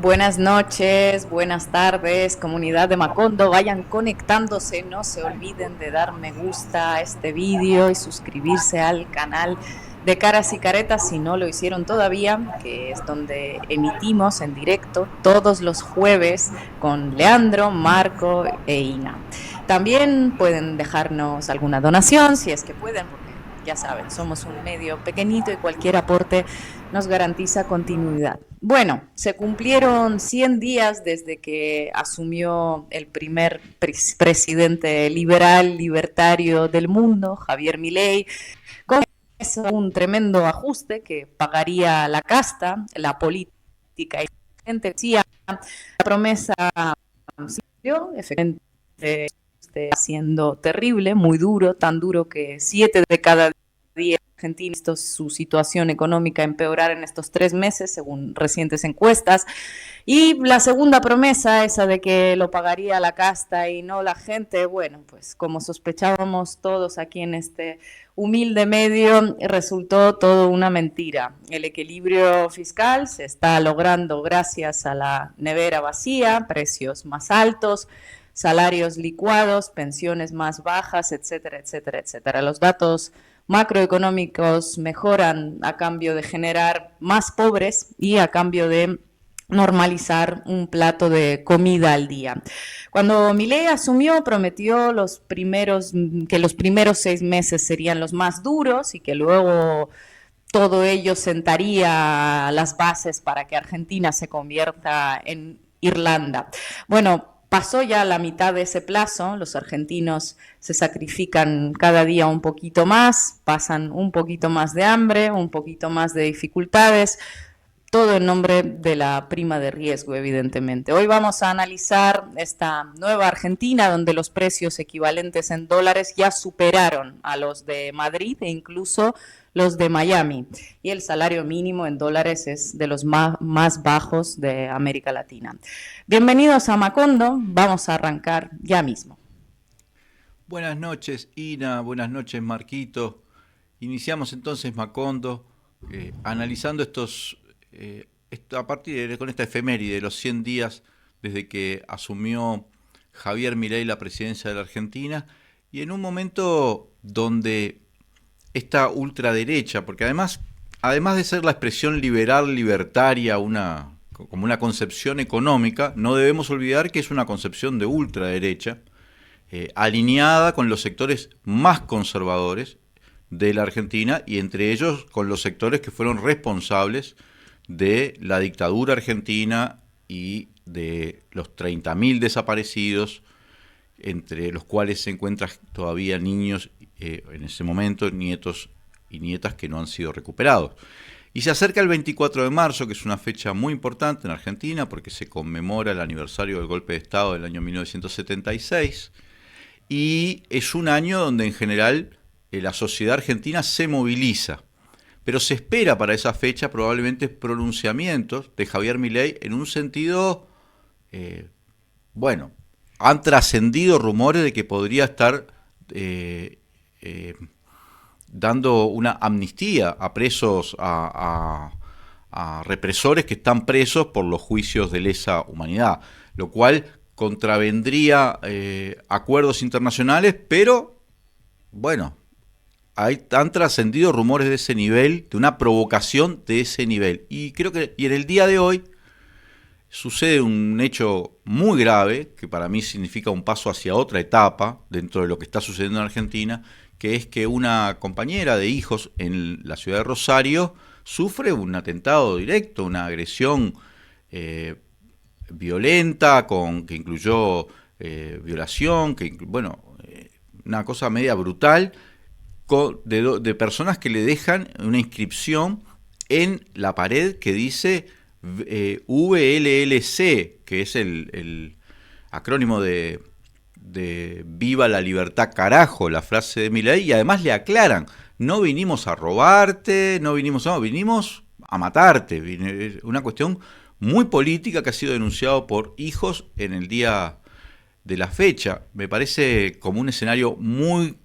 Buenas noches, buenas tardes, comunidad de Macondo. Vayan conectándose, no se olviden de dar me gusta a este vídeo y suscribirse al canal de Caras y Caretas si no lo hicieron todavía, que es donde emitimos en directo todos los jueves con Leandro, Marco e Ina. También pueden dejarnos alguna donación si es que pueden, porque ya saben, somos un medio pequeñito y cualquier aporte nos garantiza continuidad. Bueno, se cumplieron 100 días desde que asumió el primer presidente liberal, libertario del mundo, Javier Milei, con un tremendo ajuste que pagaría la casta, la política y la gente decía, la promesa efectivamente siendo terrible, muy duro, tan duro que 7 de cada 10 argentinos su situación económica empeorar en estos 3 meses, según recientes encuestas. Y la segunda promesa, esa de que lo pagaría la casta y no la gente, bueno, pues como sospechábamos todos aquí en este humilde medio, resultó todo una mentira. El equilibrio fiscal se está logrando gracias a la nevera vacía, precios más altos, salarios licuados, pensiones más bajas, etcétera, etcétera, etcétera. Los datos macroeconómicos mejoran a cambio de generar más pobres y a cambio de normalizar un plato de comida al día. Cuando Milei asumió, prometió que los primeros 6 meses serían los más duros y que luego todo ello sentaría las bases para que Argentina se convierta en Irlanda. Bueno, pasó ya la mitad de ese plazo, los argentinos se sacrifican cada día un poquito más, pasan un poquito más de hambre, un poquito más de dificultades, todo en nombre de la prima de riesgo, evidentemente. Hoy vamos a analizar esta nueva Argentina, donde los precios equivalentes en dólares ya superaron a los de Madrid e incluso los de Miami. Y el salario mínimo en dólares es de los más bajos de América Latina. Bienvenidos a Macondo, vamos a arrancar ya mismo. Buenas noches, Ina, buenas noches, Marquito. Iniciamos entonces Macondo, analizando a partir con esta efeméride de los 100 días desde que asumió Javier Milei la presidencia de la Argentina, y en un momento donde esta ultraderecha, porque además de ser la expresión liberal libertaria, como una concepción económica, no debemos olvidar que es una concepción de ultraderecha, alineada con los sectores más conservadores de la Argentina, y entre ellos con los sectores que fueron responsables de la dictadura argentina y de los 30.000 desaparecidos, entre los cuales se encuentran todavía niños en ese momento, nietos y nietas que no han sido recuperados. Y se acerca el 24 de marzo, que es una fecha muy importante en Argentina porque se conmemora el aniversario del golpe de Estado del año 1976, y es un año donde en general la sociedad argentina se moviliza. Pero se espera para esa fecha probablemente pronunciamientos de Javier Milei en un sentido, bueno, han trascendido rumores de que podría estar dando una amnistía a presos, a represores que están presos por los juicios de lesa humanidad, lo cual contravendría acuerdos internacionales, pero bueno, han trascendido rumores de ese nivel, de una provocación de ese nivel. Y creo que en el día de hoy sucede un hecho muy grave, que para mí significa un paso hacia otra etapa dentro de lo que está sucediendo en Argentina, que es que una compañera de hijos en la ciudad de Rosario sufre un atentado directo, una agresión violenta, que incluyó violación, una cosa media brutal, de personas que le dejan una inscripción en la pared que dice VLLC, que es el acrónimo de Viva la Libertad Carajo, la frase de Milei, y además le aclaran, no vinimos a robarte, vinimos a matarte. Una cuestión muy política que ha sido denunciado por hijos en el día de la fecha. Me parece como un escenario muy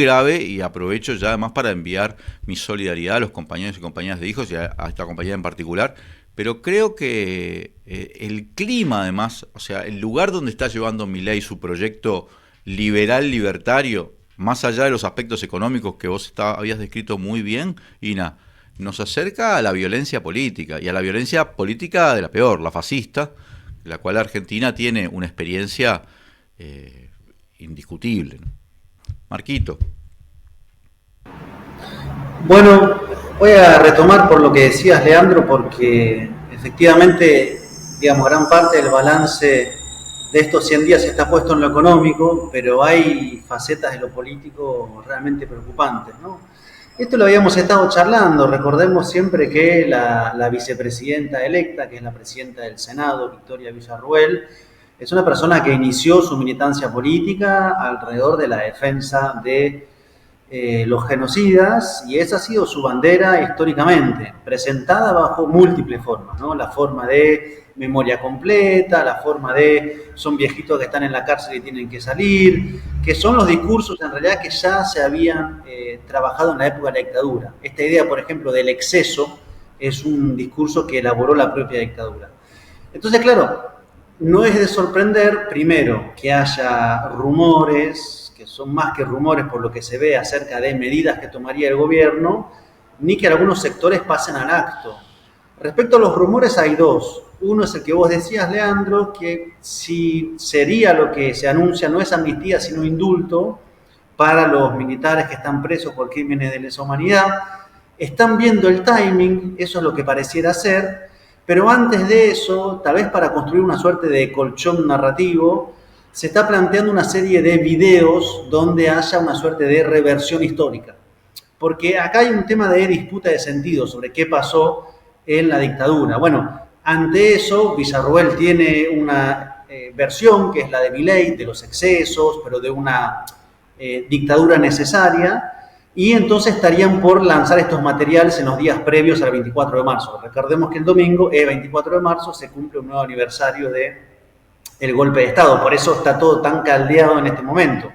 grave, y aprovecho ya además para enviar mi solidaridad a los compañeros y compañeras de hijos y a esta compañera en particular, pero creo que el clima además, o sea, el lugar donde está llevando Milei su proyecto liberal libertario, más allá de los aspectos económicos que vos habías descrito muy bien, Ina, nos acerca a la violencia política, y a la violencia política de la peor, la fascista, la cual Argentina tiene una experiencia indiscutible, ¿no? Marquito. Bueno, voy a retomar por lo que decías, Leandro, porque efectivamente, digamos, gran parte del balance de estos 100 días está puesto en lo económico, pero hay facetas de lo político realmente preocupantes, ¿no? Esto lo habíamos estado charlando, recordemos siempre que la vicepresidenta electa, que es la presidenta del Senado, Victoria Villarruel, es una persona que inició su militancia política alrededor de la defensa de los genocidas, y esa ha sido su bandera históricamente, presentada bajo múltiples formas, ¿no? La forma de memoria completa, la forma de son viejitos que están en la cárcel y tienen que salir, que son los discursos en realidad que ya se habían trabajado en la época de la dictadura. Esta idea, por ejemplo, del exceso es un discurso que elaboró la propia dictadura. Entonces, claro, no es de sorprender, primero, que haya rumores, que son más que rumores por lo que se ve acerca de medidas que tomaría el gobierno, ni que algunos sectores pasen al acto. Respecto a los rumores hay dos. Uno es el que vos decías, Leandro, que si sería lo que se anuncia, no es amnistía, sino indulto para los militares que están presos por crímenes de lesa humanidad. Están viendo el timing, eso es lo que pareciera ser, pero antes de eso, tal vez para construir una suerte de colchón narrativo, se está planteando una serie de videos donde haya una suerte de reversión histórica. Porque acá hay un tema de disputa de sentido sobre qué pasó en la dictadura. Bueno, ante eso, Villarruel tiene una versión, que es la de Milei, de los excesos, pero de una dictadura necesaria, y entonces estarían por lanzar estos materiales en los días previos al 24 de marzo. Recordemos que el domingo, el 24 de marzo, se cumple un nuevo aniversario del golpe de Estado, por eso está todo tan caldeado en este momento.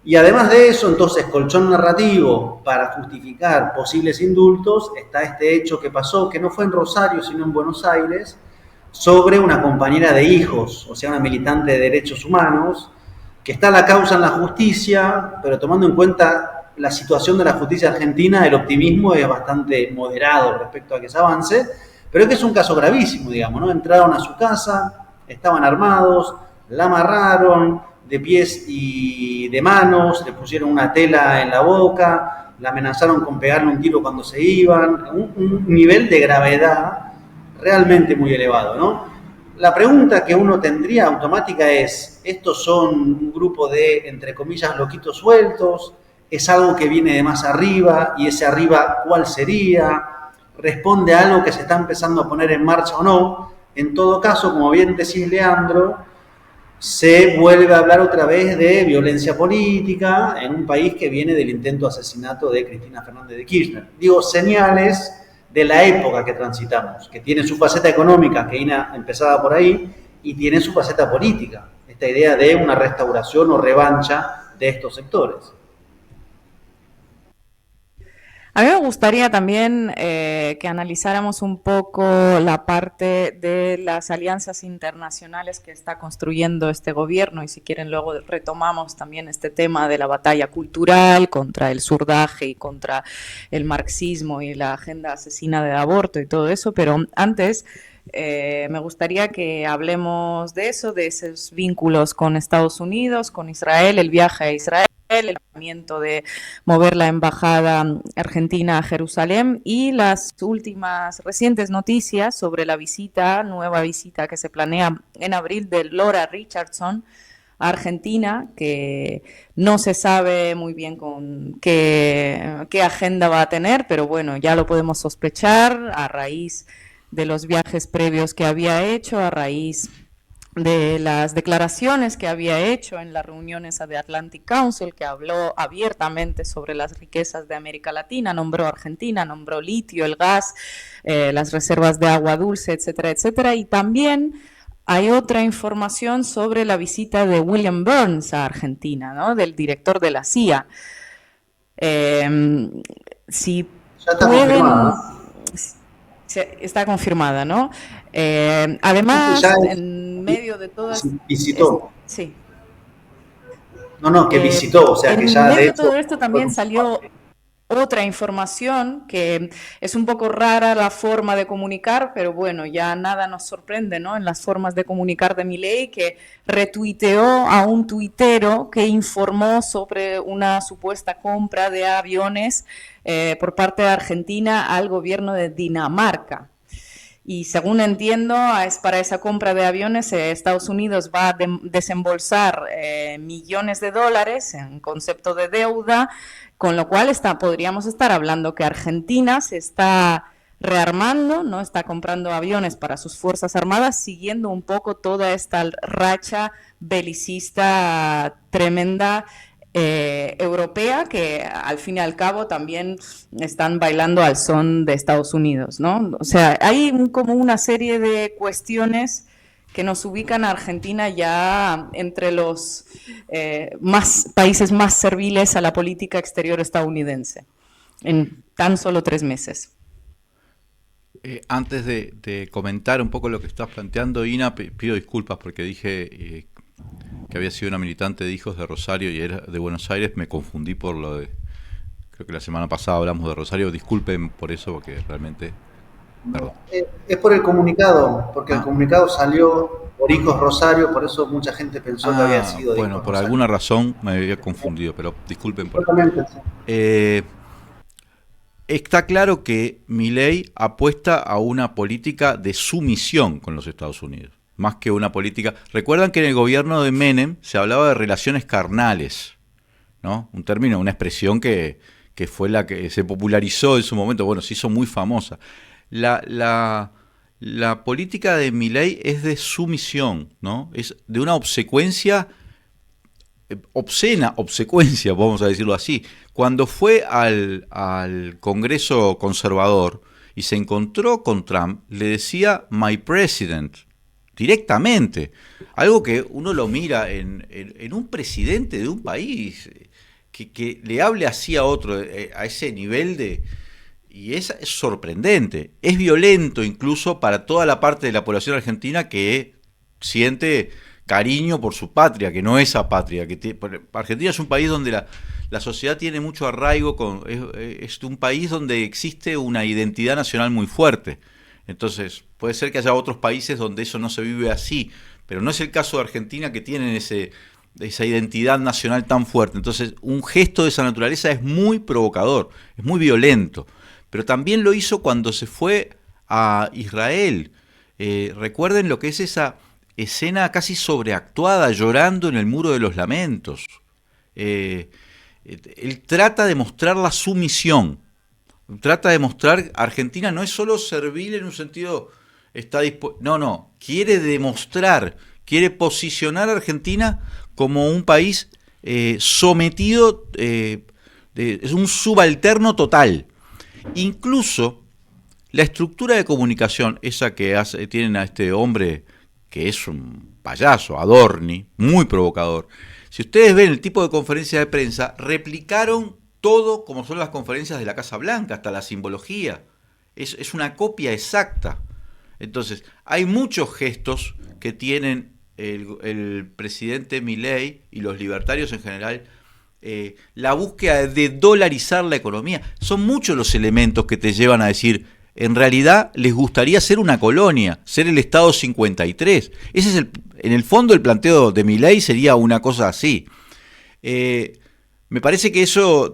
Y además de eso, entonces, colchón narrativo para justificar posibles indultos, está este hecho que pasó, que no fue en Rosario, sino en Buenos Aires, sobre una compañera de hijos, o sea, una militante de derechos humanos, que está la causa en la justicia, pero tomando en cuenta la situación de la justicia argentina, el optimismo es bastante moderado respecto a que se avance, pero es que es un caso gravísimo, digamos, ¿no? Entraron a su casa, estaban armados, la amarraron de pies y de manos, le pusieron una tela en la boca, la amenazaron con pegarle un tiro cuando se iban, un nivel de gravedad realmente muy elevado, ¿no? La pregunta que uno tendría automática es, ¿estos son un grupo de, entre comillas, loquitos sueltos? ¿Es algo que viene de más arriba? ¿Y ese arriba cuál sería? ¿Responde a algo que se está empezando a poner en marcha o no? En todo caso, como bien decís, Leandro, se vuelve a hablar otra vez de violencia política en un país que viene del intento de asesinato de Cristina Fernández de Kirchner. Digo, señales de la época que transitamos, que tiene su faceta económica, que Ina empezaba por ahí, y tiene su faceta política, esta idea de una restauración o revancha de estos sectores. A mí me gustaría también que analizáramos un poco la parte de las alianzas internacionales que está construyendo este gobierno, y si quieren luego retomamos también este tema de la batalla cultural contra el surdaje y contra el marxismo y la agenda asesina del aborto y todo eso, pero antes me gustaría que hablemos de eso, de esos vínculos con Estados Unidos, con Israel, el viaje a Israel, el movimiento de mover la embajada argentina a Jerusalén y las últimas recientes noticias sobre la nueva visita que se planea en abril de Laura Richardson a Argentina, que no se sabe muy bien con qué agenda va a tener, pero bueno, ya lo podemos sospechar a raíz de los viajes previos que había hecho, a raíz de las declaraciones que había hecho en las reuniones de Atlantic Council, que habló abiertamente sobre las riquezas de América Latina, nombró Argentina, nombró litio, el gas, las reservas de agua dulce, etcétera, etcétera. Y también hay otra información sobre la visita de William Burns a Argentina, ¿no? Del director de la CIA. Si Ya está pueden... confirmada. Está confirmada, ¿no? Además, Ya en medio de todas... visitó. Sí. No, que visitó, o sea, que En ya de medio de hecho todo esto fue también salió otra información que es un poco rara la forma de comunicar, pero bueno, ya nada nos sorprende, ¿no? En las formas de comunicar de Milei, que retuiteó a un tuitero que informó sobre una supuesta compra de aviones por parte de Argentina al gobierno de Dinamarca. Y según entiendo, es para esa compra de aviones, Estados Unidos va a desembolsar millones de dólares en concepto de deuda, con lo cual podríamos estar hablando que Argentina se está rearmando, no está comprando aviones para sus Fuerzas Armadas, siguiendo un poco toda esta racha belicista tremenda europea, que al fin y al cabo también están bailando al son de Estados Unidos, ¿no? O sea, hay como una serie de cuestiones que nos ubican a Argentina ya entre los países más serviles a la política exterior estadounidense, en tan solo 3 meses. Antes de comentar un poco lo que estás planteando, Ina, pido disculpas porque dije que había sido una militante de Hijos de Rosario y era de Buenos Aires. Me confundí por lo de... Creo que la semana pasada hablamos de Rosario. Disculpen por eso, porque realmente... Perdón. es por el comunicado, porque el comunicado salió por Hijos Rosario, por eso mucha gente pensó que había sido de bueno, Hijos por Rosario. alguna razón me había confundido, pero disculpen por eso. Está claro que Milei apuesta a una política de sumisión con los Estados Unidos, más que una política... Recuerdan que en el gobierno de Menem se hablaba de relaciones carnales, ¿no? Un término, una expresión que fue la que se popularizó en su momento, bueno, se hizo muy famosa. La política de Milei es de sumisión, ¿no? Es de una obsecuencia, vamos a decirlo así. Cuando fue al Congreso conservador y se encontró con Trump, le decía "my president", directamente. Algo que uno lo mira en un presidente de un país, que le hable así a otro, a ese nivel de... Y es sorprendente, es violento incluso para toda la parte de la población argentina que siente cariño por su patria, que no es apatria. Argentina es un país donde la sociedad tiene mucho arraigo, es un país donde existe una identidad nacional muy fuerte. Entonces, puede ser que haya otros países donde eso no se vive así, pero no es el caso de Argentina, que tienen esa identidad nacional tan fuerte. Entonces, un gesto de esa naturaleza es muy provocador, es muy violento. Pero también lo hizo cuando se fue a Israel. Recuerden lo que es esa escena casi sobreactuada, llorando en el Muro de los Lamentos. Él trata de mostrar la sumisión, trata de mostrar, Argentina no es solo servil en un sentido, no, quiere demostrar, quiere posicionar a Argentina como un país sometido, es un subalterno total. Incluso la estructura de comunicación, esa que tienen a este hombre que es un payaso, Adorni, muy provocador. Si ustedes ven el tipo de conferencia de prensa, replicaron todo como son las conferencias de la Casa Blanca, hasta la simbología. Es una copia exacta. Entonces, hay muchos gestos que tienen el presidente Milei y los libertarios en general. La búsqueda de dolarizar la economía. Son muchos los elementos que te llevan a decir, en realidad les gustaría ser una colonia, ser el Estado 53. Ese es en el fondo el planteo de Milei, sería una cosa así. Me parece que eso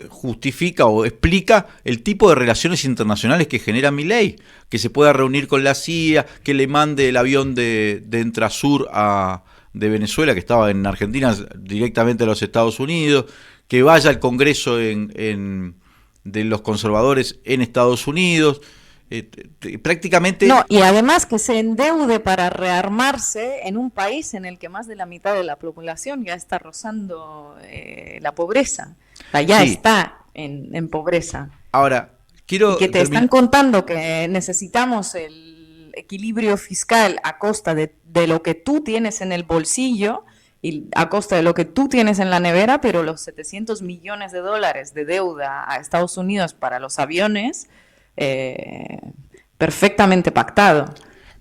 justifica o explica el tipo de relaciones internacionales que genera Milei, que se pueda reunir con la CIA, que le mande el avión de Entrasur de Venezuela, que estaba en Argentina, directamente a los Estados Unidos, que vaya al Congreso de los conservadores en Estados Unidos, prácticamente... No, y además que se endeude para rearmarse en un país en el que más de la mitad de la población ya está rozando la pobreza, o sea, ya está en pobreza. Ahora, quiero... Y que te están contando que necesitamos el equilibrio fiscal a costa de lo que tú tienes en el bolsillo y a costa de lo que tú tienes en la nevera, pero los $700 millones de deuda a Estados Unidos para los aviones perfectamente pactado.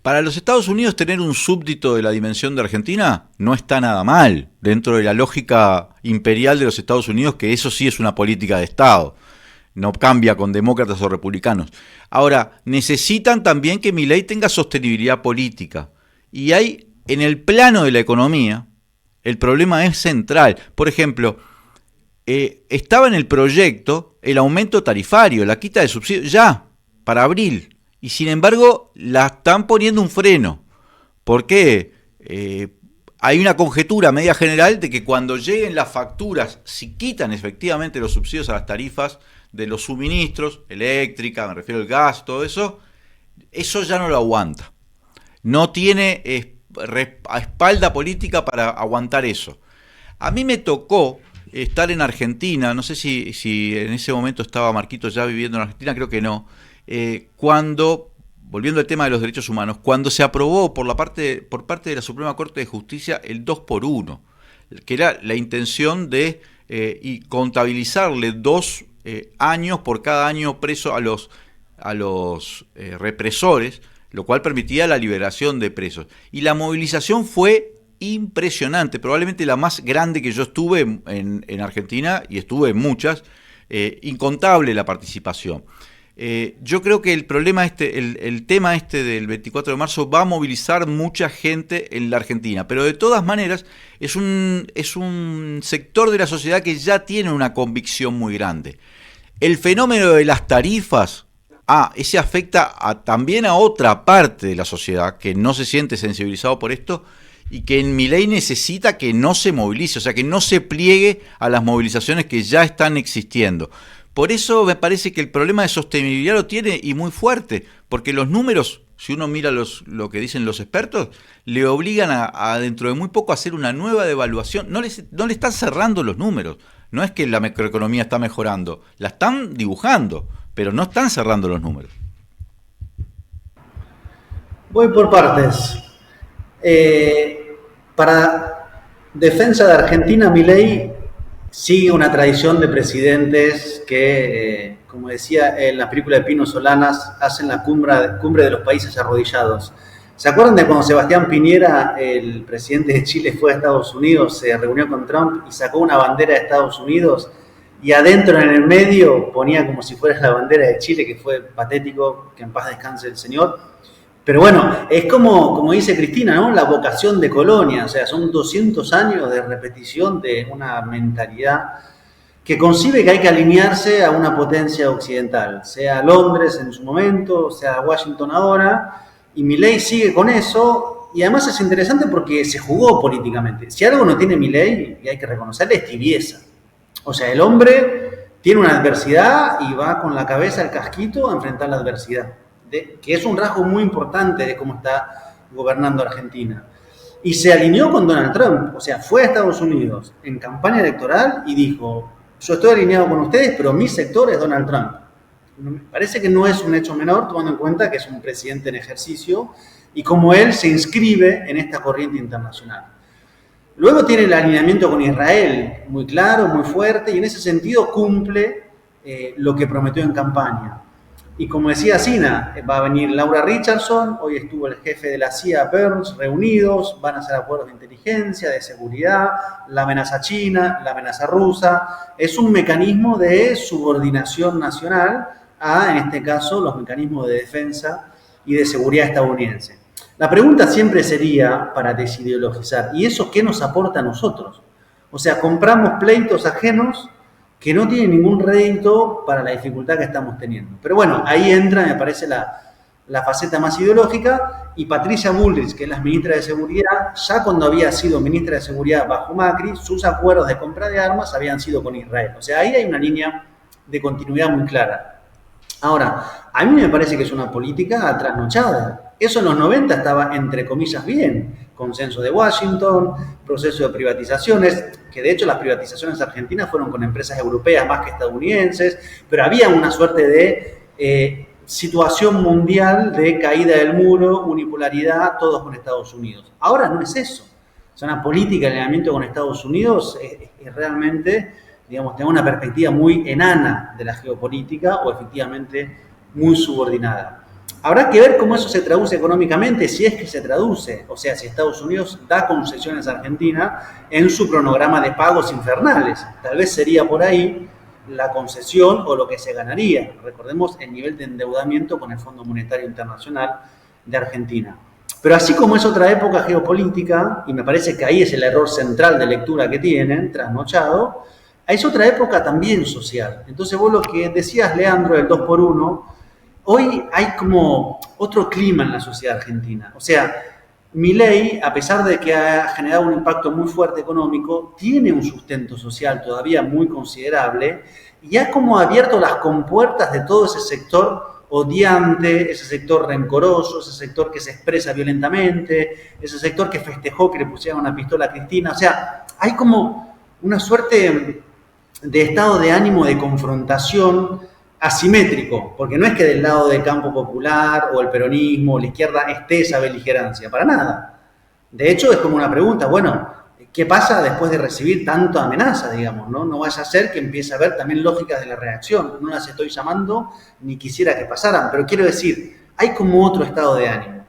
Para los Estados Unidos tener un súbdito de la dimensión de Argentina no está nada mal, dentro de la lógica imperial de los Estados Unidos, que eso sí es una política de Estado, no cambia con demócratas o republicanos. Ahora, necesitan también que Milei tenga sostenibilidad política, y hay, en el plano de la economía, el problema es central. Por ejemplo, estaba en el proyecto el aumento tarifario, la quita de subsidios, ya, para abril. Y sin embargo, la están poniendo un freno. ¿Por qué? Hay una conjetura media general de que cuando lleguen las facturas, si quitan efectivamente los subsidios a las tarifas de los suministros, eléctrica, me refiero al gas, todo eso, eso ya no lo aguanta. No tiene espalda política para aguantar eso. A mí me tocó estar en Argentina, no sé si en ese momento estaba Marquito ya viviendo en Argentina, creo que no. Cuando, volviendo al tema de los derechos humanos, cuando se aprobó por parte de la Suprema Corte de Justicia el 2x1, que era la intención de y contabilizarle 2 años por cada año preso a los represores, lo cual permitía la liberación de presos. Y la movilización fue impresionante, probablemente la más grande que yo estuve en Argentina, y estuve en muchas, incontable la participación. Yo creo que el problema el tema del 24 de marzo va a movilizar mucha gente en la Argentina, pero de todas maneras es un sector de la sociedad que ya tiene una convicción muy grande. El fenómeno de las tarifas, ese afecta también a otra parte de la sociedad que no se siente sensibilizado por esto y que en Milei necesita que no se movilice, o sea, que no se pliegue a las movilizaciones que ya están existiendo. Por eso me parece que el problema de sostenibilidad lo tiene, y muy fuerte, porque los números, si uno mira lo que dicen los expertos, le obligan a dentro de muy poco a hacer una nueva devaluación. No le están cerrando los números, no es que la macroeconomía está mejorando, la están dibujando, pero no están cerrando los números. Voy por partes. Para defensa de Argentina, Milei sigue una tradición de presidentes que, como decía en la película de Pino Solanas, hacen la cumbre de los países arrodillados. ¿Se acuerdan de cuando Sebastián Piñera, el presidente de Chile, fue a Estados Unidos, se reunió con Trump y sacó una bandera de Estados Unidos y adentro, en el medio, ponía como si fuera la bandera de Chile, que fue patético, que en paz descanse el señor? Pero bueno, es como dice Cristina, ¿no? La vocación de colonia, o sea, son 200 años de repetición de una mentalidad que concibe que hay que alinearse a una potencia occidental, sea Londres en su momento, sea Washington ahora, y Milei sigue con eso, y además es interesante porque se jugó políticamente. Si algo no tiene Milei, y hay que reconocerle, es tibieza. O sea, el hombre tiene una adversidad y va con la cabeza al casquito a enfrentar la adversidad. Que es un rasgo muy importante de cómo está gobernando Argentina. Y se alineó con Donald Trump, o sea, fue a Estados Unidos en campaña electoral y dijo, yo estoy alineado con ustedes, pero mi sector es Donald Trump. Me parece que no es un hecho menor, tomando en cuenta que es un presidente en ejercicio y como él se inscribe en esta corriente internacional. Luego tiene el alineamiento con Israel, muy claro, muy fuerte, y en ese sentido cumple lo que prometió en campaña. Y como decía Sina, va a venir Laura Richardson, hoy estuvo el jefe de la CIA, Burns, reunidos, van a hacer acuerdos de inteligencia, de seguridad, la amenaza china, la amenaza rusa. Es un mecanismo de subordinación nacional a, en este caso, los mecanismos de defensa y de seguridad estadounidense. La pregunta siempre sería, para desideologizar, ¿y eso qué nos aporta a nosotros? O sea, compramos pleitos ajenos que no tiene ningún rédito para la dificultad que estamos teniendo. Pero bueno, ahí entra, me parece, la faceta más ideológica, y Patricia Bullrich, que es la ministra de Seguridad, ya cuando había sido ministra de Seguridad bajo Macri, sus acuerdos de compra de armas habían sido con Israel. O sea, ahí hay una línea de continuidad muy clara. Ahora, a mí me parece que es una política trasnochada. Eso en los 90 estaba, entre comillas, bien. Consenso de Washington, proceso de privatizaciones, que de hecho las privatizaciones argentinas fueron con empresas europeas más que estadounidenses, pero había una suerte de situación mundial de caída del muro, unipolaridad, todos con Estados Unidos. Ahora no es eso. O sea, una política de alineamiento con Estados Unidos es realmente, digamos, tener una perspectiva muy enana de la geopolítica o efectivamente muy subordinada. Habrá que ver cómo eso se traduce económicamente, si es que se traduce, o sea, si Estados Unidos da concesiones a Argentina en su cronograma de pagos infernales. Tal vez sería por ahí la concesión o lo que se ganaría. Recordemos el nivel de endeudamiento con el Fondo Monetario Internacional de Argentina. Pero así como es otra época geopolítica, y me parece que ahí es el error central de lectura que tienen, trasnochado, es otra época también social. Entonces vos lo que decías, Leandro, del 2x1, hoy hay como otro clima en la sociedad argentina. O sea, Milei, a pesar de que ha generado un impacto muy fuerte económico, tiene un sustento social todavía muy considerable y ha como abierto las compuertas de todo ese sector odiante, ese sector rencoroso, ese sector que se expresa violentamente, ese sector que festejó que le pusieran una pistola a Cristina. O sea, hay como una suerte de estado de ánimo de confrontación asimétrico, porque no es que del lado del campo popular o el peronismo o la izquierda esté esa beligerancia, para nada. De hecho, es como una pregunta, bueno, ¿qué pasa después de recibir tanta amenaza, digamos? No vaya a ser que empiece a haber también lógicas de la reacción. No las estoy llamando ni quisiera que pasaran, pero quiero decir, hay como otro estado de ánimo.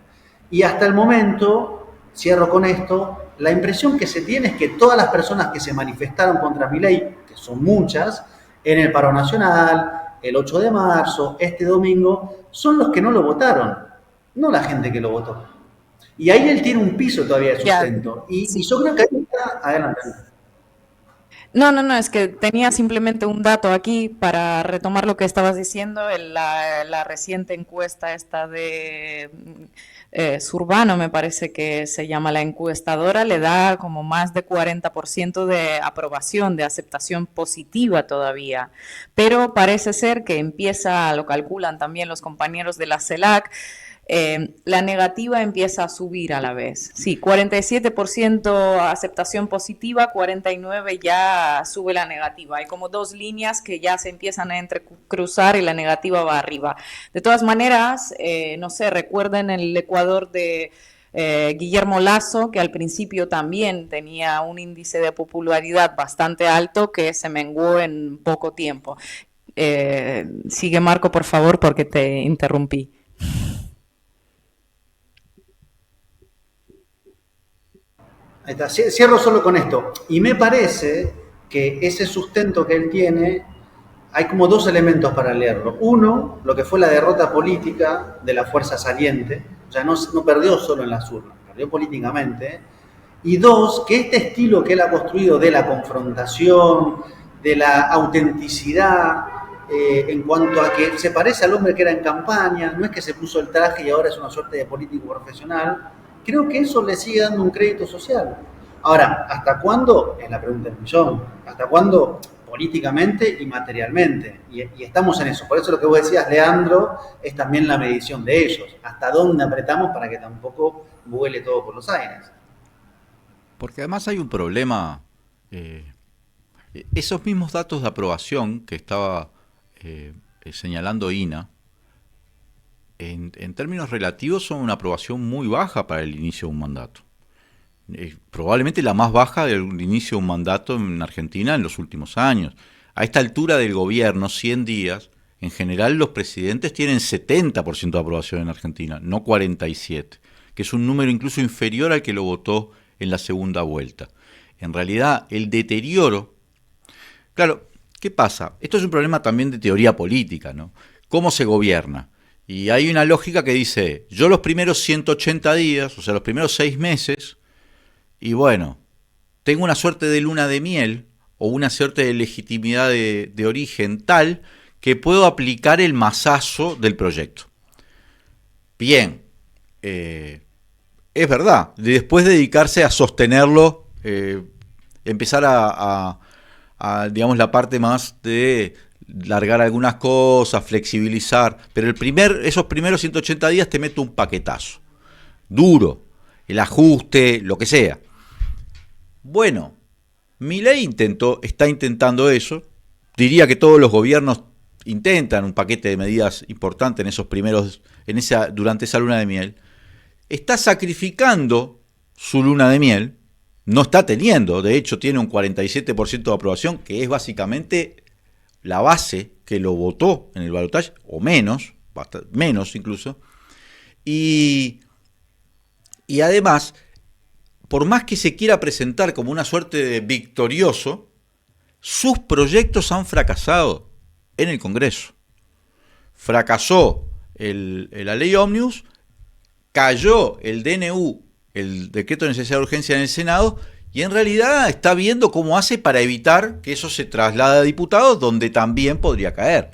Y hasta el momento, cierro con esto, la impresión que se tiene es que todas las personas que se manifestaron contra Milei, que son muchas, en el paro nacional, el 8 de marzo, este domingo, son los que no lo votaron, no la gente que lo votó. Y ahí él tiene un piso todavía de sustento. Y yo creo que ahí está, adelante. No, es que tenía simplemente un dato aquí para retomar lo que estabas diciendo, la reciente encuesta esta de Surbano, me parece que se llama la encuestadora, le da como más de 40% de aprobación, de aceptación positiva todavía, pero parece ser que empieza, lo calculan también los compañeros de la CELAC, la negativa empieza a subir a la vez. Sí, 47% aceptación positiva, 49% ya sube la negativa. Hay como dos líneas que ya se empiezan a entrecruzar y la negativa va arriba. De todas maneras, no sé, recuerden el Ecuador de Guillermo Lasso, que al principio también tenía un índice de popularidad bastante alto que se menguó en poco tiempo. Sigue, Marco, por favor, porque te interrumpí. Ahí está. Cierro solo con esto. Y me parece que ese sustento que él tiene, hay como dos elementos para leerlo. Uno, lo que fue la derrota política de la fuerza saliente, o sea, no perdió solo en las urnas, perdió políticamente. Y dos, que este estilo que él ha construido de la confrontación, de la autenticidad, en cuanto a que se parece al hombre que era en campaña, no es que se puso el traje y ahora es una suerte de político profesional, creo que eso le sigue dando un crédito social. Ahora, ¿hasta cuándo? Es la pregunta del millón. ¿Hasta cuándo? Políticamente y materialmente. Y estamos en eso. Por eso lo que vos decías, Leandro, es también la medición de ellos. ¿Hasta dónde apretamos para que tampoco vuele todo por los aires? Porque además hay un problema. Esos mismos datos de aprobación que estaba señalando Ina, en términos relativos son una aprobación muy baja para el inicio de un mandato. Probablemente la más baja del inicio de un mandato en Argentina en los últimos años. A esta altura del gobierno, 100 días, en general los presidentes tienen 70% de aprobación en Argentina, no 47%, que es un número incluso inferior al que lo votó en la segunda vuelta. En realidad, el deterioro... Claro, ¿qué pasa? Esto es un problema también de teoría política, ¿no? ¿Cómo se gobierna? Y hay una lógica que dice, yo los primeros 180 días, o sea, los primeros 6 meses, y bueno, tengo una suerte de luna de miel o una suerte de legitimidad de origen tal que puedo aplicar el masazo del proyecto. Bien, es verdad, después dedicarse a sostenerlo, empezar a digamos, la parte más de largar algunas cosas, flexibilizar, pero esos primeros 180 días te meto un paquetazo, duro, el ajuste, lo que sea. Bueno, Milei está intentando eso, diría que todos los gobiernos intentan un paquete de medidas importantes en esos primeros, durante esa luna de miel, está sacrificando su luna de miel, no está teniendo, de hecho tiene un 47% de aprobación, que es básicamente la base que lo votó en el balotaje, o menos, menos incluso. Y además, por más que se quiera presentar como una suerte de victorioso, sus proyectos han fracasado en el Congreso. Fracasó la ley Ómnibus, cayó el DNU, el decreto de necesidad de urgencia en el Senado, y en realidad está viendo cómo hace para evitar que eso se traslade a diputados, donde también podría caer.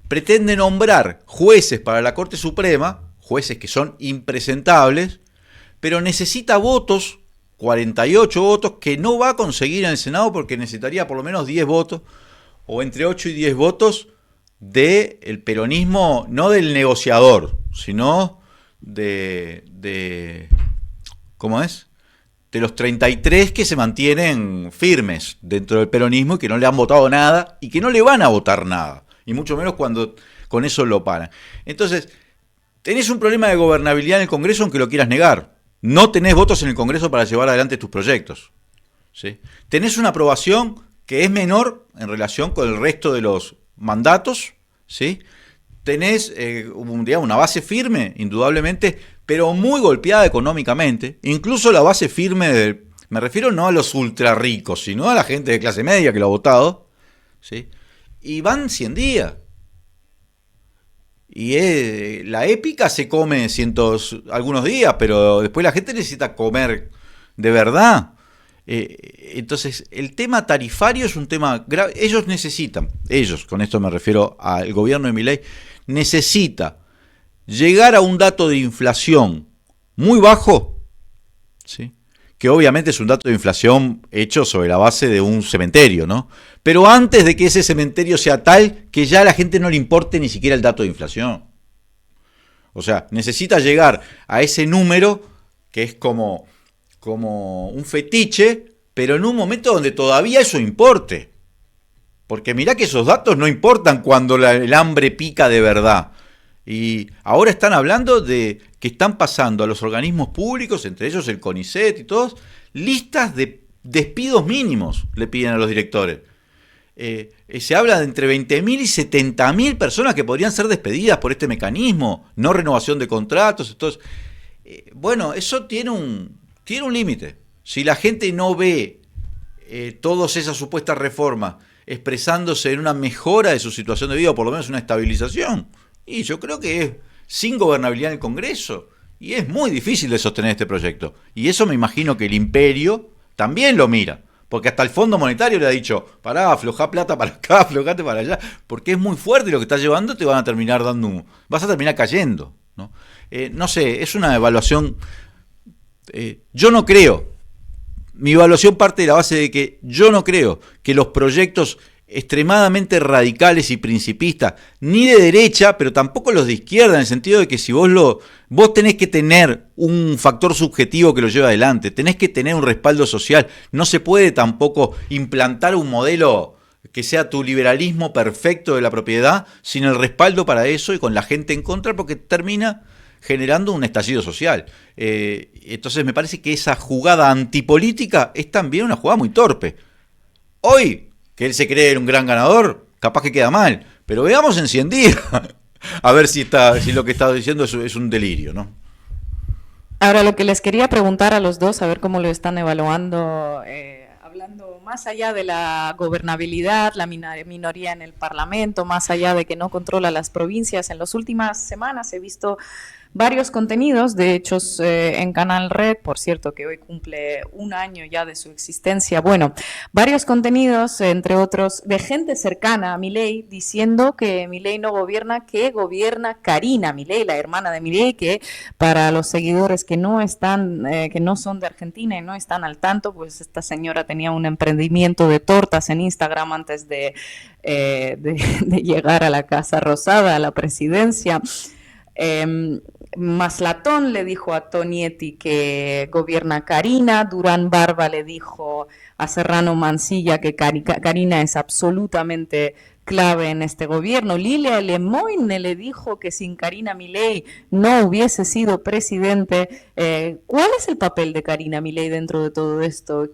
Pretende nombrar jueces para la Corte Suprema, jueces que son impresentables, pero necesita votos, 48 votos, que no va a conseguir en el Senado porque necesitaría por lo menos 10 votos, o entre 8 y 10 votos del peronismo, no del negociador, sino ¿cómo es? De los 33 que se mantienen firmes dentro del peronismo y que no le han votado nada y que no le van a votar nada, y mucho menos cuando con eso lo paran. Entonces, tenés un problema de gobernabilidad en el Congreso aunque lo quieras negar. No tenés votos en el Congreso para llevar adelante tus proyectos, ¿sí? Tenés una aprobación que es menor en relación con el resto de los mandatos, ¿sí? Tenés digamos, una base firme, indudablemente, pero muy golpeada económicamente. Incluso la base firme, me refiero no a los ultra ricos, sino a la gente de clase media que lo ha votado, ¿sí? Y van 100 días. Y la épica se come algunos días, pero después la gente necesita comer de verdad. Entonces, el tema tarifario es un tema grave. Ellos, con esto me refiero al gobierno de Milei, necesita llegar a un dato de inflación muy bajo, ¿sí? Que obviamente es un dato de inflación hecho sobre la base de un cementerio, ¿no? Pero antes de que ese cementerio sea tal que ya a la gente no le importe ni siquiera el dato de inflación. O sea, necesita llegar a ese número que es como un fetiche, pero en un momento donde todavía eso importe. Porque mirá que esos datos no importan cuando el hambre pica de verdad. Y ahora están hablando de que están pasando a los organismos públicos, entre ellos el CONICET y todos, listas de despidos mínimos le piden a los directores. Se habla de entre 20.000 y 70.000 personas que podrían ser despedidas por este mecanismo, no renovación de contratos. Entonces, bueno, eso tiene un límite. Si la gente no ve todas esas supuestas reformas expresándose en una mejora de su situación de vida, o por lo menos una estabilización, y yo creo que es sin gobernabilidad en el Congreso, y es muy difícil de sostener este proyecto. Y eso me imagino que el imperio también lo mira, porque hasta el Fondo Monetario le ha dicho, pará, aflojá plata para acá, aflojate para allá, porque es muy fuerte y lo que estás llevando te van a terminar vas a terminar cayendo, ¿no? No sé, es una evaluación, yo no creo, mi evaluación parte de la base de que yo no creo que los proyectos extremadamente radicales y principistas, ni de derecha, pero tampoco los de izquierda, en el sentido de que si vos tenés que tener un factor subjetivo que lo lleve adelante, tenés que tener un respaldo social, no se puede tampoco implantar un modelo que sea tu liberalismo perfecto de la propiedad sin el respaldo para eso y con la gente en contra, porque termina generando un estallido social. Entonces me parece que esa jugada antipolítica es también una jugada muy torpe. Hoy, que él se cree un gran ganador, capaz que queda mal, pero veamos en 100 días a ver si lo que está diciendo es un delirio, ¿no? Ahora, lo que les quería preguntar a los dos, a ver cómo lo están evaluando, hablando más allá de la gobernabilidad, la minoría en el Parlamento, más allá de que no controla las provincias, en las últimas semanas he visto varios contenidos de hechos en Canal Red, por cierto que hoy cumple un año ya de su existencia. Bueno, varios contenidos, entre otros, de gente cercana a Milei diciendo que Milei no gobierna, que gobierna Karina Milei, la hermana de Milei, que para los seguidores que no están, que no son de Argentina y no están al tanto, pues esta señora tenía un emprendimiento de tortas en Instagram antes de llegar a la Casa Rosada, a la presidencia. Maslatón le dijo a Tonietti que gobierna Karina, Durán Barba le dijo a Serrano Mansilla que Karina es absolutamente clave en este gobierno. Lilia Lemoyne le dijo que sin Karina Milei no hubiese sido presidente. ¿Cuál es el papel de Karina Milei dentro de todo esto?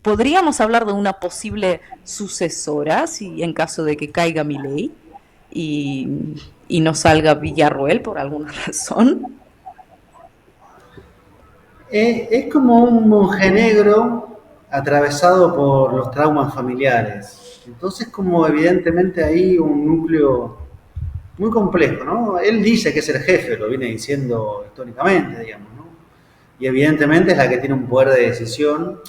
¿Podríamos hablar de una posible sucesora si en caso de que caiga Milei? y no salga Villarroel por alguna razón. Es como un monjenegro atravesado por los traumas familiares. Entonces, como evidentemente hay un núcleo muy complejo, ¿no? Él dice que es el jefe, lo viene diciendo históricamente, digamos, ¿no? Y evidentemente es la que tiene un poder de decisión.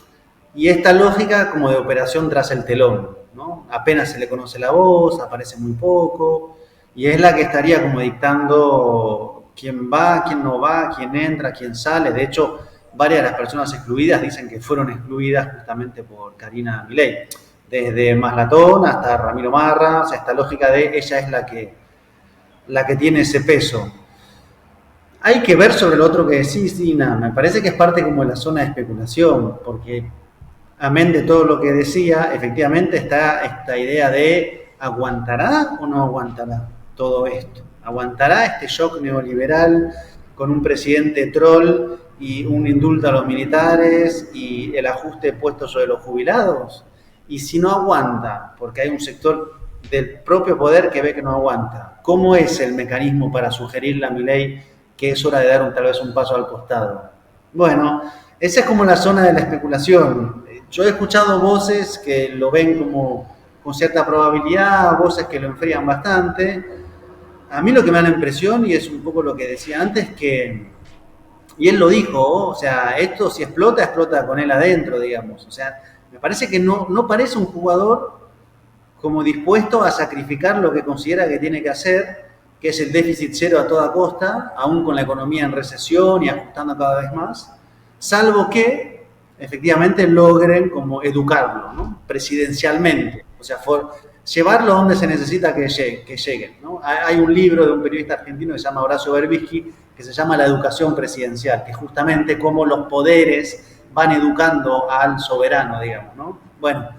Y esta lógica como de operación tras el telón, ¿no? Apenas se le conoce la voz, aparece muy poco, y es la que estaría como dictando quién va, quién no va, quién entra, quién sale. De hecho, varias de las personas excluidas dicen que fueron excluidas justamente por Karina Milei. Desde Maslatón hasta Ramiro Marra, o sea, esta lógica de ella es la que tiene ese peso. Hay que ver sobre lo otro que decís, Dina. Me parece que es parte como de la zona de especulación, porque amén de todo lo que decía, efectivamente está esta idea de ¿aguantará o no aguantará todo esto? ¿Aguantará este shock neoliberal con un presidente troll y un indulto a los militares y el ajuste puesto sobre los jubilados? Y si no aguanta, porque hay un sector del propio poder que ve que no aguanta, ¿cómo es el mecanismo para sugerirle a Milei que es hora de dar tal vez un paso al costado? Bueno, esa es como la zona de la especulación. Yo he escuchado voces que lo ven como con cierta probabilidad, voces que lo enfrían bastante. A mí lo que me da la impresión, y es un poco lo que decía antes, que, y él lo dijo, o sea, esto si explota, explota con él adentro, digamos. O sea, me parece que no parece un jugador como dispuesto a sacrificar lo que considera que tiene que hacer, que es el déficit cero a toda costa, aún con la economía en recesión y ajustando cada vez más, salvo que efectivamente logren como educarlo, ¿no? Presidencialmente, o sea, llevarlo donde se necesita que lleguen, ¿no? Hay un libro de un periodista argentino que se llama Horacio Berbisky, que se llama La educación presidencial, que es justamente cómo los poderes van educando al soberano, digamos, ¿no? Bueno,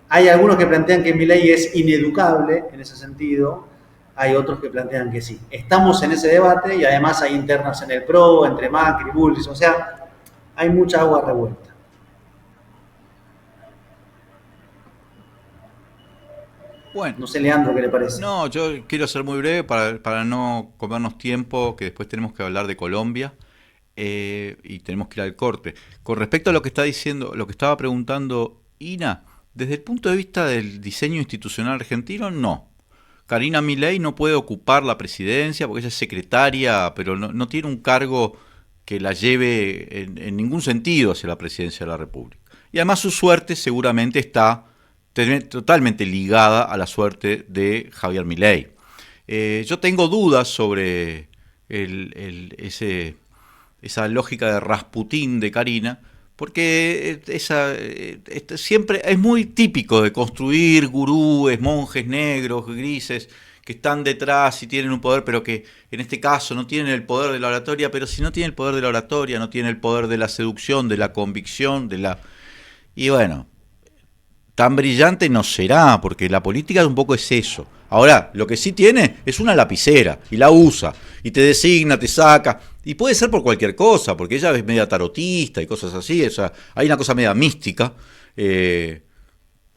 hay algunos que plantean que Milei es ineducable en ese sentido, hay otros que plantean que sí. Estamos en ese debate y además hay internas en el PRO, entre Macri, Bullrich, o sea, hay mucha agua revuelta. Bueno, no sé, Leandro, ¿qué le parece? no, yo quiero ser muy breve para no comernos tiempo, que después tenemos que hablar de Colombia y tenemos que ir al corte. Con respecto a lo que está diciendo, lo que estaba preguntando Ina, desde el punto de vista del diseño institucional argentino, no. Karina Milei no puede ocupar la presidencia porque ella es secretaria, pero no tiene un cargo que la lleve en ningún sentido hacia la presidencia de la República. Y además su suerte seguramente está totalmente ligada a la suerte de Javier Milei. Yo tengo dudas sobre esa lógica de Rasputín de Karina, porque siempre es muy típico de construir gurúes, monjes negros, grises, que están detrás y tienen un poder, pero que en este caso no tienen el poder de la oratoria, pero si no tienen el poder de la oratoria, no tienen el poder de la seducción, de la convicción, Y bueno, tan brillante no será, porque la política un poco es eso. Ahora, lo que sí tiene es una lapicera, y la usa, y te designa, te saca, y puede ser por cualquier cosa, porque ella es media tarotista y cosas así, o sea, hay una cosa media mística,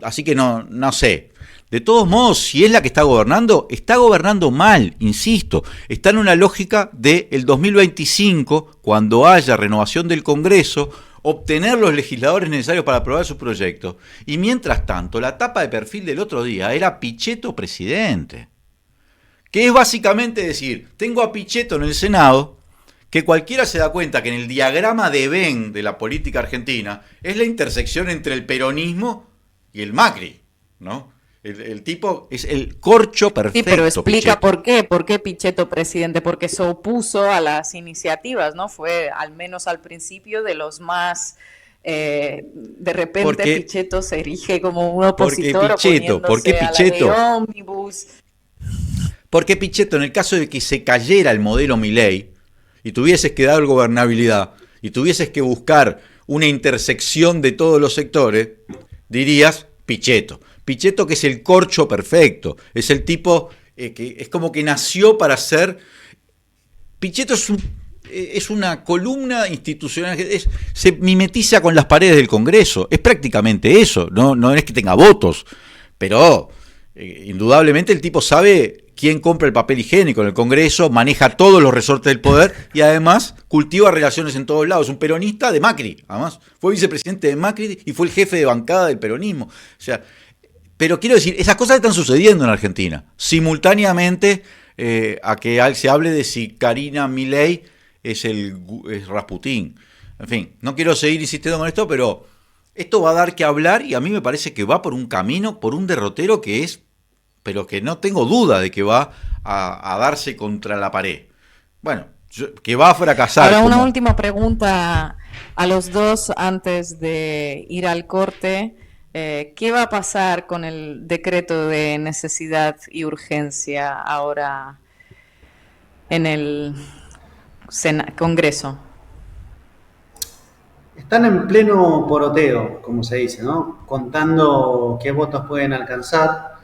así que no sé. De todos modos, si es la que está gobernando mal, insisto, está en una lógica del 2025, cuando haya renovación del Congreso, obtener los legisladores necesarios para aprobar su proyecto. Y mientras tanto, la tapa de perfil del otro día era Pichetto presidente. Que es básicamente decir, tengo a Pichetto en el Senado, que cualquiera se da cuenta que en el diagrama de Venn de la política argentina es la intersección entre el peronismo y el Macri, ¿no? El tipo es el corcho perfecto. Sí, pero explica Pichetto. por qué Pichetto presidente, porque se opuso a las iniciativas, ¿no? Fue, al menos al principio, de los más... de repente Pichetto se erige como un opositor oponiéndose a la ley ómnibus. Porque Pichetto, en el caso de que se cayera el modelo Milei y tuvieses que dar gobernabilidad y tuvieses que buscar una intersección de todos los sectores, dirías Pichetto. Pichetto, que es el corcho perfecto, es el tipo que es como que nació para ser... Pichetto es una columna institucional, se mimetiza con las paredes del Congreso, es prácticamente eso, no es que tenga votos, pero indudablemente el tipo sabe quién compra el papel higiénico en el Congreso, maneja todos los resortes del poder y además cultiva relaciones en todos lados. Un peronista de Macri, además. Fue vicepresidente de Macri y fue el jefe de bancada del peronismo. O sea, pero quiero decir, esas cosas están sucediendo en Argentina. Simultáneamente a que se hable de si Karina Milei es Rasputín. En fin, no quiero seguir insistiendo con esto, pero esto va a dar que hablar y a mí me parece que va por un camino, por un derrotero que es, pero que no tengo duda de que va a darse contra la pared. Bueno, que va a fracasar. Ahora una última pregunta a los dos antes de ir al corte. ¿Qué va a pasar con el decreto de necesidad y urgencia ahora en el Congreso? Están en pleno poroteo, como se dice, ¿no? Contando qué votos pueden alcanzar.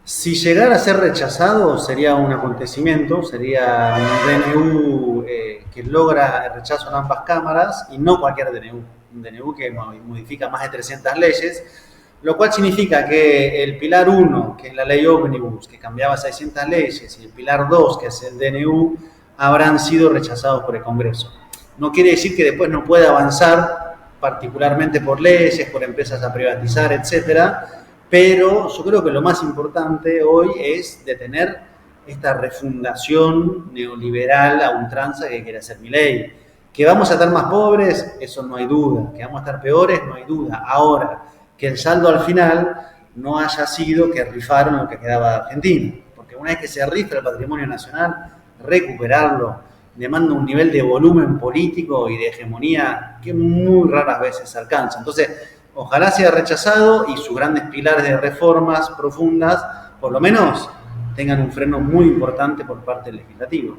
Si llegara a ser rechazado, sería un acontecimiento, sería un DNU que logra el rechazo en ambas cámaras y no cualquier DNU. Un DNU que modifica más de 300 leyes, lo cual significa que el pilar 1, que es la ley ómnibus, que cambiaba 600 leyes, y el pilar 2, que es el DNU, habrán sido rechazados por el Congreso. No quiere decir que después no pueda avanzar, particularmente por leyes, por empresas a privatizar, etcétera, pero yo creo que lo más importante hoy es detener esta refundación neoliberal a ultranza que quiere hacer Milei. Que vamos a estar más pobres, eso no hay duda. Que vamos a estar peores, no hay duda. Ahora, que el saldo al final no haya sido que rifaron lo que quedaba de Argentina. Porque una vez que se rifa el patrimonio nacional, recuperarlo demanda un nivel de volumen político y de hegemonía que muy raras veces se alcanza. Entonces, ojalá sea rechazado y sus grandes pilares de reformas profundas, por lo menos, tengan un freno muy importante por parte del legislativo.